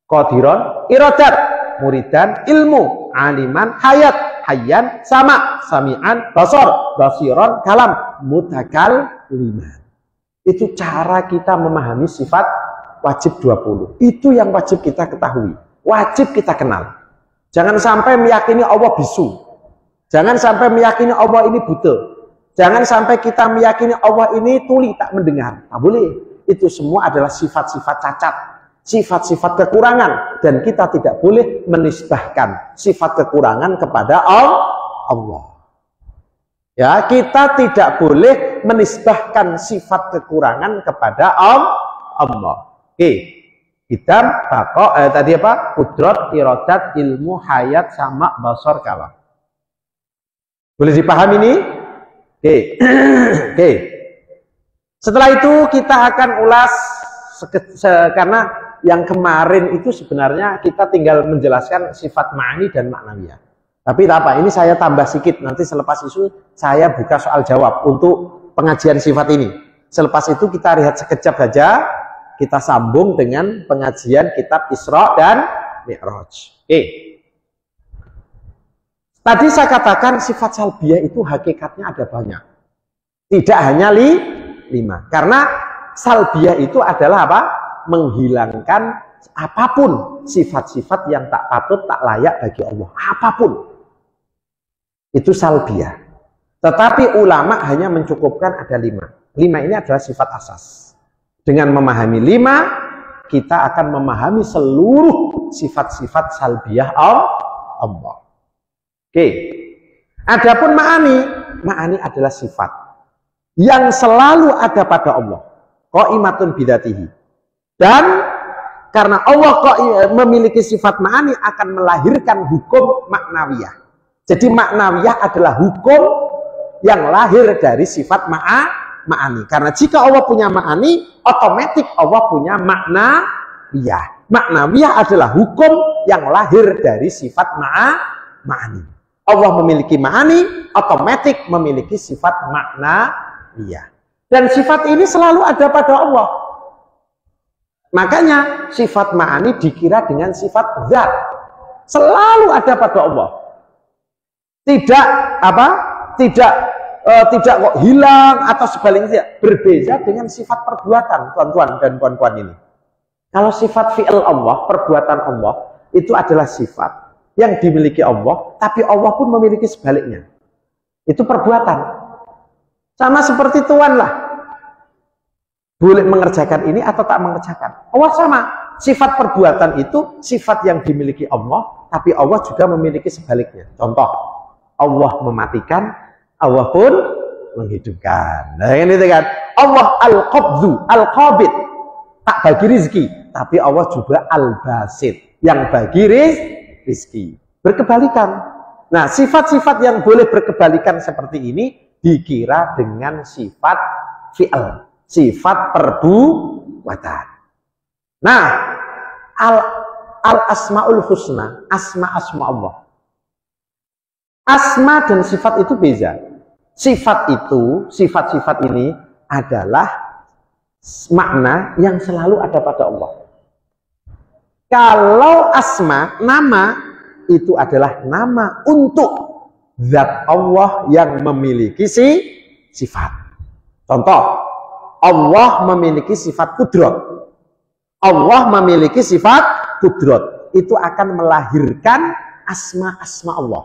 qadiron, iradat, muridan, ilmu, aliman, hayat, hayyan, sama, sami'an, basar, basiron, kalam, mutakalliman. Itu cara kita memahami sifat wajib 20. Itu yang wajib kita ketahui. Wajib kita kenal. Jangan sampai meyakini Allah bisu. Jangan sampai meyakini Allah ini buta. Jangan sampai kita meyakini Allah ini tuli tak mendengar. Tak boleh. Itu semua adalah sifat-sifat cacat. Sifat-sifat kekurangan. Dan kita tidak boleh menisbahkan sifat kekurangan kepada Allah. Ya, kita tidak boleh menisbahkan sifat kekurangan kepada Allah. Oke. Hitam, tadi apa? Kudrat, iradat, ilmu, hayat, sama, basar, kalam. Boleh dipahami ini? Oke. Setelah itu kita akan ulas karena yang kemarin itu sebenarnya kita tinggal menjelaskan sifat ma'ani dan maknawiyah. Tapi apa? Ini saya tambah sedikit. Nanti selepas itu saya buka soal jawab untuk pengajian sifat ini. Selepas itu kita lihat sekejap saja. Kita sambung dengan pengajian kitab Isra dan Mi'raj. Tadi saya katakan sifat salbiyah itu hakikatnya ada banyak. Tidak hanya 5. Karena salbiyah itu adalah apa? Menghilangkan apapun sifat-sifat yang tak patut, tak layak bagi Allah. Apapun. Itu salbiyah. Tetapi ulama hanya mencukupkan ada 5. 5 ini adalah sifat asas. Dengan memahami 5, kita akan memahami seluruh sifat-sifat salbiyah Allah. Oke. Adapun ma'ani adalah sifat yang selalu ada pada Allah. Qaimatun bidzatihi. Dan karena Allah memiliki sifat ma'ani akan melahirkan hukum maknawiyah. Jadi maknawiyah adalah hukum yang lahir dari sifat ma'ani. Karena jika Allah punya ma'ani, otomatis Allah punya maknawiyah. Maknawiyah adalah hukum yang lahir dari sifat ma'ani. Allah memiliki ma'ani, otomatis memiliki sifat maknawiyah. Dan sifat ini selalu ada pada Allah. Makanya sifat ma'ani dikira dengan sifat zat. Selalu ada pada Allah. Tidak kok hilang atau sebaliknya. Berbeda dengan sifat perbuatan, tuan-tuan dan puan-puan ini. Kalau sifat fi'il Allah, perbuatan Allah, itu adalah sifat yang dimiliki Allah, tapi Allah pun memiliki sebaliknya. Itu perbuatan. Sama seperti tuan lah. Boleh mengerjakan ini atau tak mengerjakan. Allah sama. Sifat perbuatan itu sifat yang dimiliki Allah, tapi Allah juga memiliki sebaliknya. Contoh, Allah mematikan, Allah pun menghidupkan. Nah, ini kan Allah al-qabdhu, al-qabid, tak bagi rizki, tapi Allah juga al-basid, yang bagi rizki. Berkebalikan. Nah, sifat-sifat yang boleh berkebalikan seperti ini dikira dengan sifat fi'al, sifat perbuatan. Nah, al-asma'ul husna, asma Allah. Asma dan sifat itu beza. Sifat-sifat ini adalah makna yang selalu ada pada Allah. Kalau asma, nama, itu adalah nama untuk zat Allah yang memiliki sifat. Contoh, Allah memiliki sifat kudrat. Allah memiliki sifat kudrat. Itu akan melahirkan asma-asma Allah.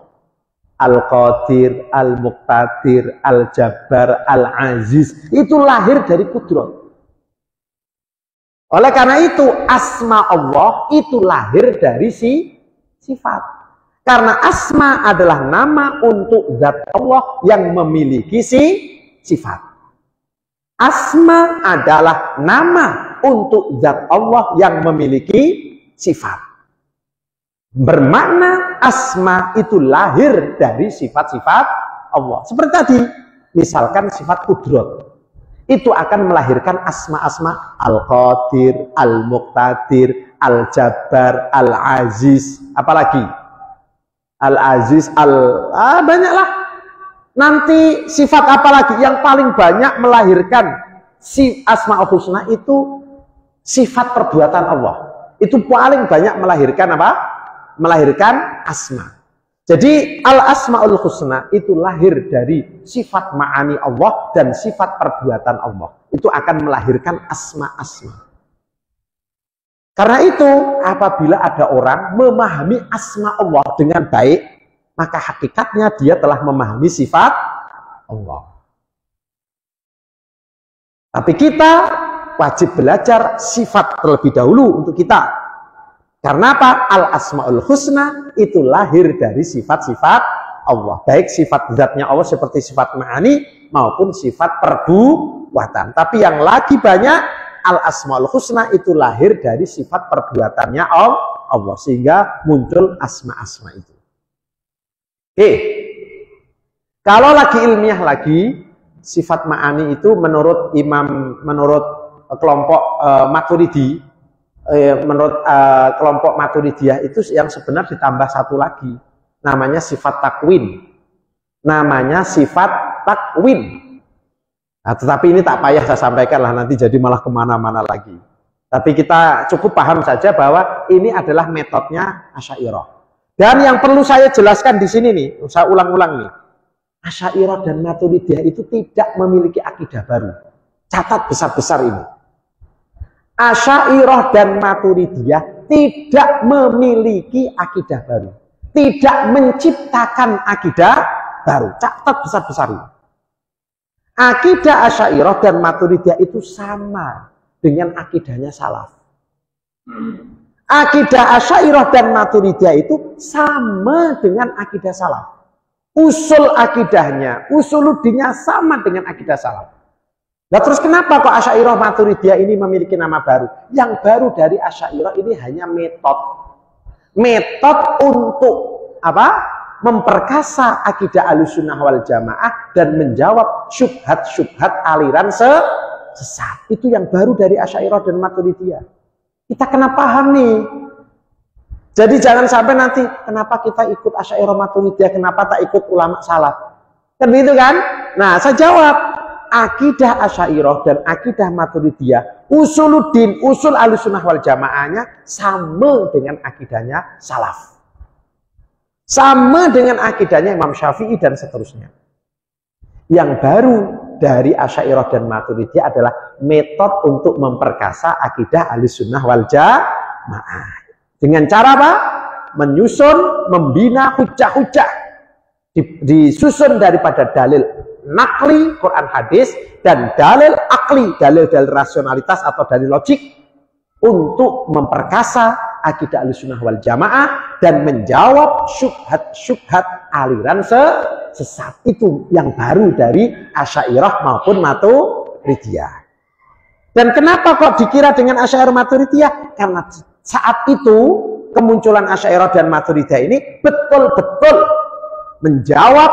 Al-Qadir, Al-Muqtadir, Al-Jabbar, Al-Aziz. Itu lahir dari kudrat. Oleh karena itu, asma Allah itu lahir dari sifat. Karena asma adalah nama untuk zat Allah yang memiliki sifat. Asma adalah nama untuk zat Allah yang memiliki sifat. Bermakna asma itu lahir dari sifat-sifat Allah. Seperti tadi, misalkan sifat kudrat. Itu akan melahirkan asma-asma Al-Qadir, Al-Muqtadir, Al-Jabbar, Al-Aziz. Apalagi? Al-Aziz, banyaklah. Nanti sifat apa lagi yang paling banyak melahirkan si Asmaul Husna itu sifat perbuatan Allah. Itu paling banyak melahirkan apa? Melahirkan asma. Jadi Al-Asmaul Husna itu lahir dari sifat ma'ani Allah dan sifat perbuatan Allah. Itu akan melahirkan asma-asma. Karena itu apabila ada orang memahami asma Allah dengan baik, maka hakikatnya dia telah memahami sifat Allah. Tapi kita wajib belajar sifat terlebih dahulu untuk kita. Karena apa? Al-Asmaul Husna itu lahir dari sifat-sifat Allah. Baik sifat zatnya Allah seperti sifat ma'ani maupun sifat perbuatan. Tapi yang lagi banyak, Al-Asmaul Husna itu lahir dari sifat perbuatannya Allah. Sehingga muncul asma-asma itu. Oke. Kalau lagi ilmiah lagi, sifat ma'ani itu menurut kelompok Maturidi, menurut kelompok Maturidiyah itu yang sebenarnya ditambah satu lagi, namanya sifat takwin. Namanya sifat takwin. Nah, tetapi ini tak payah saya sampaikan lah, nanti jadi malah kemana-mana lagi. Tapi kita cukup paham saja bahwa ini adalah metodenya Asy'ariyah. Dan yang perlu saya jelaskan di sini nih, saya ulang-ulang nih, Asy'ariyah dan Maturidiyah itu tidak memiliki akidah baru. Catat besar-besar ini. Asy'ariyah dan Maturidiyah tidak memiliki akidah baru. Tidak menciptakan akidah baru. Catat besar-besar ini. Akidah Asy'ariyah dan Maturidiyah itu sama dengan akidahnya salaf. Akidah Asy'ariyah dan Maturidiyah itu sama dengan akidah salaf. Usul akidahnya, usuluddinnya sama dengan akidah salaf. Nah terus kenapa kok Asy'ariyah Maturidiyah ini memiliki nama baru? Yang baru dari Asy'ariyah ini hanya metode. Metode untuk apa? Memperkasa akidah Ahlussunnah wal Jamaah dan menjawab syubhat-syubhat aliran sesat. Itu yang baru dari Asy'ariyah dan Maturidiyah. Kita kena paham nih. Jadi jangan sampai nanti kenapa kita ikut Asy'ariyah Maturidiyah, kenapa tak ikut ulama salaf? Kan begitu kan? Nah, saya jawab, akidah Asy'ariyah dan akidah Maturidiyah, usuluddin, usul Ahlussunnah wal Jamaahnya sama dengan akidahnya salaf. Sama dengan akidahnya Imam Syafi'i dan seterusnya. Yang baru dari Asy'ariyah dan Maturidiyah adalah metode untuk memperkasa akidah Ahlussunnah wal Jamaah. Dengan cara apa? Menyusun, membina hujah-hujah. Disusun daripada dalil nakli, Quran hadis, dan dalil akli, dalil-dalil rasionalitas atau dalil logik untuk memperkasa akidah Ahlussunnah wal Jamaah dan menjawab syubhat-syubhat aliran sesat. Itu yang baru dari Asy'ariyah maupun Maturidiyah. Dan kenapa kok dikira dengan Asy'ariyah Maturidiyah? Karena saat itu kemunculan Asy'ariyah dan Maturidiyah ini betul-betul menjawab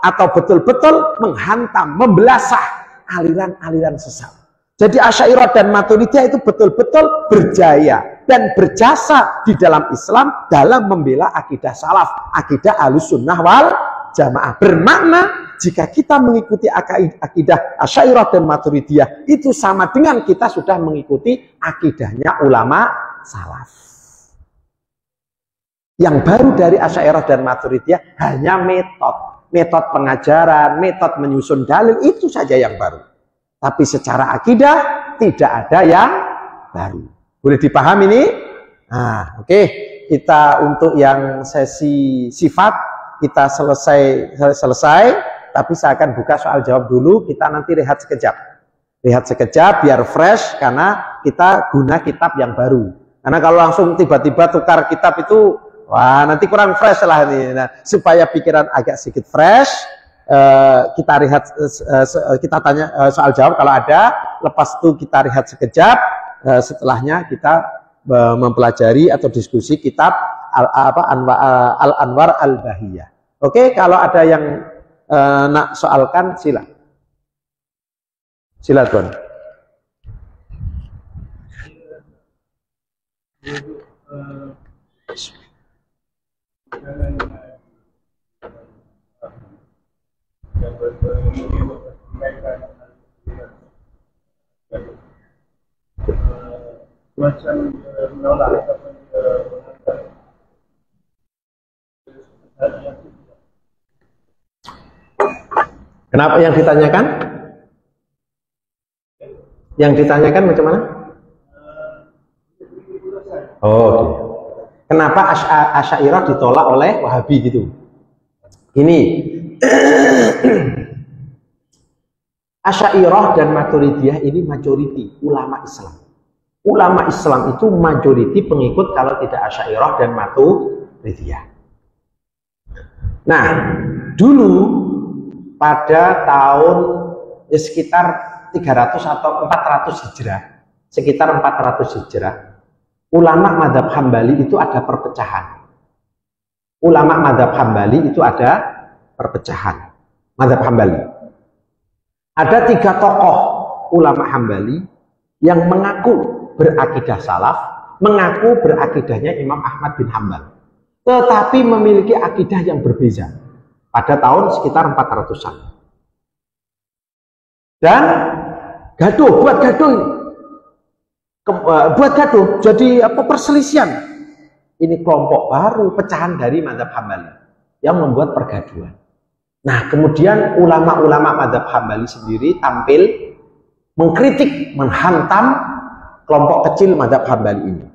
atau betul-betul menghantam, membelasah aliran-aliran sesat. Jadi Asy'ariyah dan Maturidiyah itu betul-betul berjaya dan berjasa di dalam Islam dalam membela akidah salaf, akidah Ahlussunnah wal Jamaah. Bermakna jika kita mengikuti akidah Asy'ariyah dan Maturidiyah itu sama dengan kita sudah mengikuti akidahnya ulama salaf. Yang baru dari Asy'ariyah dan Maturidiyah hanya metode. metode pengajaran, metode menyusun dalil, itu saja yang baru. Tapi secara akidah tidak ada yang baru. Boleh dipahami ini? Nah, oke. Kita untuk yang sesi sifat kita selesai, tapi saya akan buka soal jawab dulu. Kita nanti rehat sekejap. Rehat sekejap biar fresh, karena kita guna kitab yang baru. Karena kalau langsung tiba-tiba tukar kitab itu, wah nanti kurang fresh lah ini. Nah, supaya pikiran agak sedikit fresh, kita rehat, kita tanya soal jawab kalau ada. Lepas itu kita rehat sekejap. Setelahnya kita mempelajari atau diskusi kitab Al-Anwar Al-Bahiyah. Oke, kalau ada yang nak soalkan, sila Tuan. Macam menolak Kenapa yang ditanyakan? Yang ditanyakan macam mana? Oh, okay. Kenapa Asy'ariyah ditolak oleh Wahabi gitu? Ini Asy'ariyah dan Maturidiyah ini majority ulama Islam. Ulama Islam itu majority pengikut kalau tidak Asy'ariyah dan Maturidiyah. Nah, dulu pada tahun sekitar 300 atau 400 Hijrah, sekitar 400 Hijrah, ulama mazhab Hambali itu ada perpecahan. Ulama mazhab Hambali itu ada perpecahan. Mazhab Hambali. Ada 3 tokoh ulama Hambali yang mengaku berakidah salaf, mengaku berakidahnya Imam Ahmad bin Hambal, tetapi memiliki akidah yang berbeda pada tahun sekitar 400-an. Dan buat gaduh, jadi apa, perselisihan. Ini kelompok baru, pecahan dari mazhab Hambali yang membuat pergaduhan. Nah, kemudian ulama-ulama mazhab Hambali sendiri tampil mengkritik, menghantam kelompok kecil mazhab Hambali ini.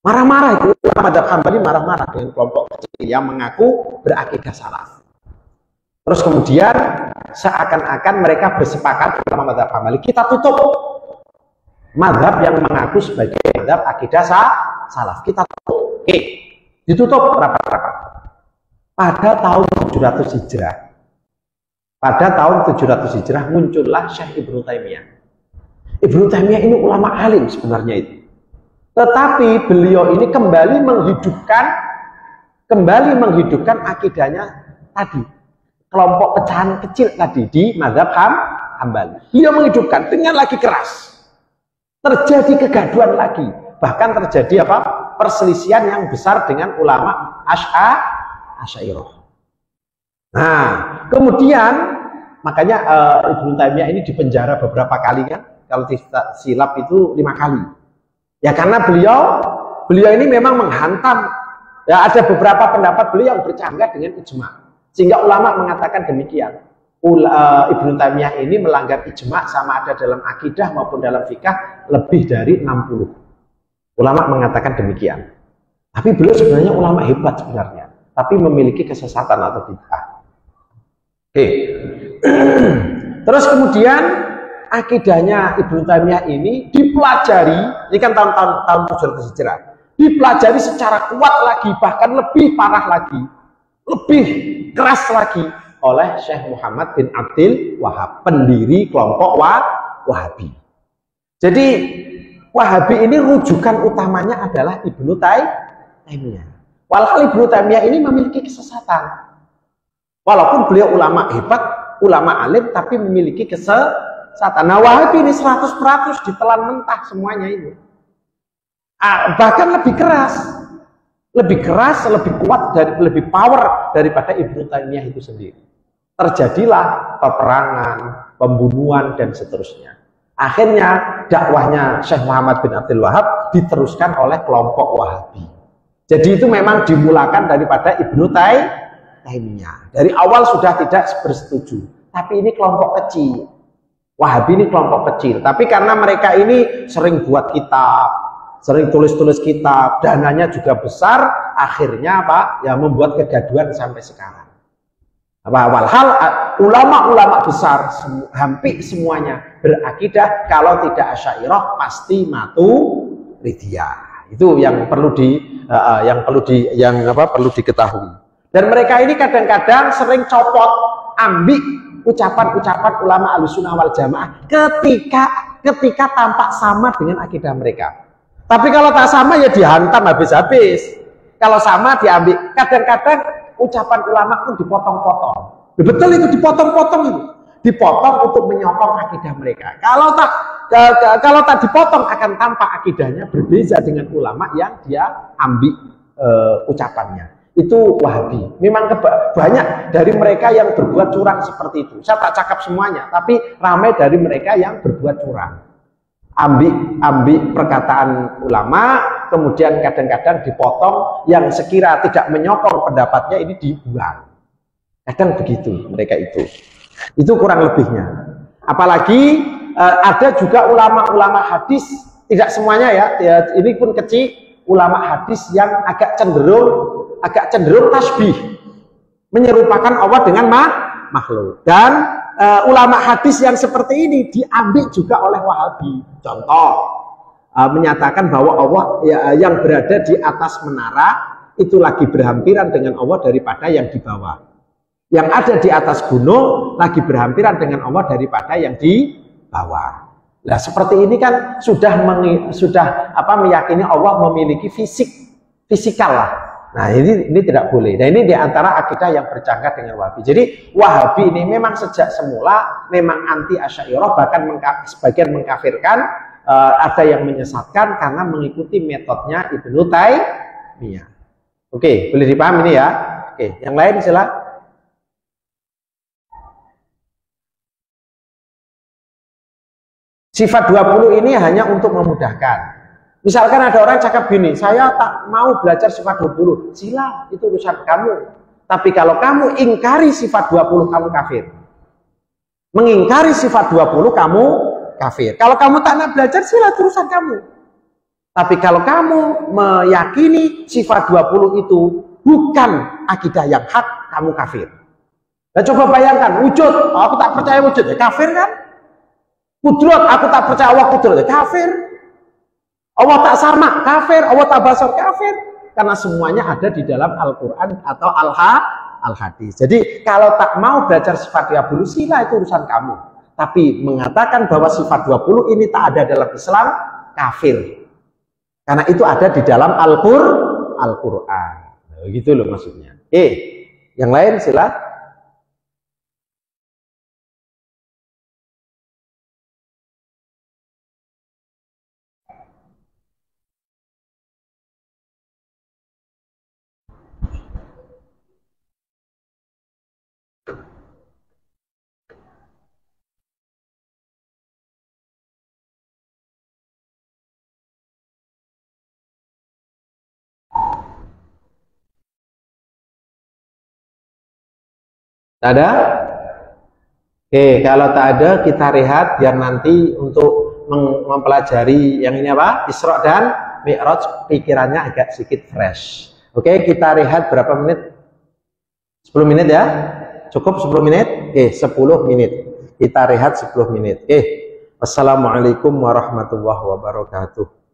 Marah-marah itu, mazhab Hambali marah-marah dengan kelompok kecil yang mengaku berakidah salaf. Terus kemudian seakan-akan mereka bersepakat sama mazhab Hambali, kita tutup mazhab yang mengaku sebagai mazhab akidah salaf. Kita tutup. Oke, ditutup rapat-rapat. Pada tahun 700 Hijrah. Pada tahun 700 Hijrah muncullah Syekh Ibnu Taimiyah. Ibnu Taimiyah ini ulama alim sebenarnya itu. Tetapi beliau ini kembali menghidupkan akidahnya tadi. Kelompok pecahan kecil tadi di mazhab Hambali. Beliau menghidupkan dengan lagi keras. Terjadi kegaduhan lagi. Bahkan terjadi apa? Perselisihan yang besar dengan ulama Asy'ariyah. Nah, kemudian makanya Ibnu Taimiyah ini dipenjara beberapa kali kan? Kalau silap itu 5 kali. Ya karena beliau ini memang menghantam. Ya ada beberapa pendapat beliau yang bercanggah dengan ijma. Sehingga ulama mengatakan demikian. Ibnu Taimiyah ini melanggar ijma sama ada dalam akidah maupun dalam fikah lebih dari 60. Ulama mengatakan demikian. Tapi beliau sebenarnya ulama hebat sebenarnya. Tapi memiliki kesesatan atau bid'ah. Oke. Terus kemudian akidahnya Ibnu Taimiyah ini dipelajari, ini kan tahun 700 Hijrah, dipelajari secara kuat lagi, bahkan lebih parah lagi, lebih keras lagi oleh Syekh Muhammad bin Abdul Wahab, pendiri kelompok Wahabi. Jadi Wahabi ini rujukan utamanya adalah Ibnu Taimiyah. Walhal Ibnu Taimiyah ini memiliki kesesatan. Walaupun beliau ulama hebat, ulama alim, tapi memiliki kesesatan. Nah, Wahabi ini 100% ditelan mentah semuanya ini. Bahkan lebih keras, lebih kuat, lebih power daripada Ibnu Taimiyah itu sendiri. Terjadilah peperangan, pembunuhan, dan seterusnya. Akhirnya dakwahnya Syekh Muhammad bin Abdul Wahab diteruskan oleh kelompok Wahabi. Jadi itu memang dimulakan daripada Ibnu Taimiyah. Dari awal sudah tidak bersetuju. Tapi ini kelompok kecil. Wahabi ini kelompok kecil. Tapi karena mereka ini sering buat kitab, sering tulis-tulis kitab, dananya juga besar, akhirnya Pak, ya membuat kegaduhan sampai sekarang. Walhal ulama-ulama besar hampir semuanya berakidah kalau tidak Asy'ariyah pasti Maturidiyah. Itu yang perlu perlu diketahui. Dan mereka ini kadang-kadang sering copot, ambil ucapan-ucapan ulama Ahlussunnah wal Jamaah ketika tampak sama dengan akidah mereka. Tapi kalau tak sama ya dihantam habis-habis. Kalau sama diambil. Kadang-kadang ucapan ulama pun dipotong-potong. Betul itu dipotong-potong itu. Dipotong untuk menyokong akidah mereka. Kalau tak dipotong akan tampak akidahnya berbeza dengan ulama yang dia ambil ucapannya. Itu Wahabi. Memang banyak dari mereka yang berbuat curang seperti itu. Saya tak cakap semuanya, tapi ramai dari mereka yang berbuat curang. Ambil perkataan ulama, kemudian kadang-kadang dipotong, yang sekira tidak menyokong pendapatnya ini dibuang. Kadang begitu mereka itu. Itu kurang lebihnya. Apalagi ada juga ulama-ulama hadis, tidak semuanya ya, ini pun kecil, ulama hadis yang agak cenderung tasbih, menyerupakan Allah dengan makhluk. Dan ulama hadis yang seperti ini diambil juga oleh Wahabi. Contoh, menyatakan bahwa Allah yang berada di atas menara itu lagi berhampiran dengan Allah daripada yang di bawah. Yang ada di atas gunung lagi berhampiran dengan Allah daripada yang di bawah. Nah, seperti ini kan sudah meyakini Allah memiliki fisikal lah. Nah, ini tidak boleh. Nah, ini diantara akidah yang bercanggah dengan Wahabi. Jadi Wahabi ini memang sejak semula memang anti Asy'ariyah, bahkan sebagian mengkafirkan, ada yang menyesatkan karena mengikuti metodenya Ibnu Taimiyah. Oke, boleh dipahami ini ya. Oke, yang lain silakan. Sifat 20 ini hanya untuk memudahkan. Misalkan ada orang cakap gini, saya tak mau belajar sifat 20. Sila, itu urusan kamu. Tapi kalau kamu ingkari sifat 20, kamu kafir. Mengingkari sifat 20, kamu kafir. Kalau kamu tak nak belajar, sila, itu urusan kamu. Tapi kalau kamu meyakini sifat 20 itu bukan akidah yang hak, kamu kafir. Nah, coba bayangkan, wujud, aku tak percaya wujud, ya kafir kan? Kudrat, aku tak percaya Allah kudrat, kafir. Allah tak sama, kafir. Allah tak basar, kafir. Karena semuanya ada di dalam Al-Quran atau Al-Hadis. Jadi kalau tak mau belajar sifat 20, sila, itu urusan kamu. Tapi mengatakan bahwa sifat 20 ini tak ada dalam Islam, kafir. Karena itu ada di dalam Al-Quran. Begitu loh maksudnya. Yang lain sila. Ada? Oke, kalau tak ada kita rehat biar nanti untuk mempelajari yang ini apa? Isra dan Mi'raj pikirannya agak sedikit fresh. Oke, kita rehat berapa menit? 10 menit ya? Cukup 10 menit? Oke, 10 menit. Kita rehat 10 menit. Wassalamualaikum warahmatullahi wabarakatuh.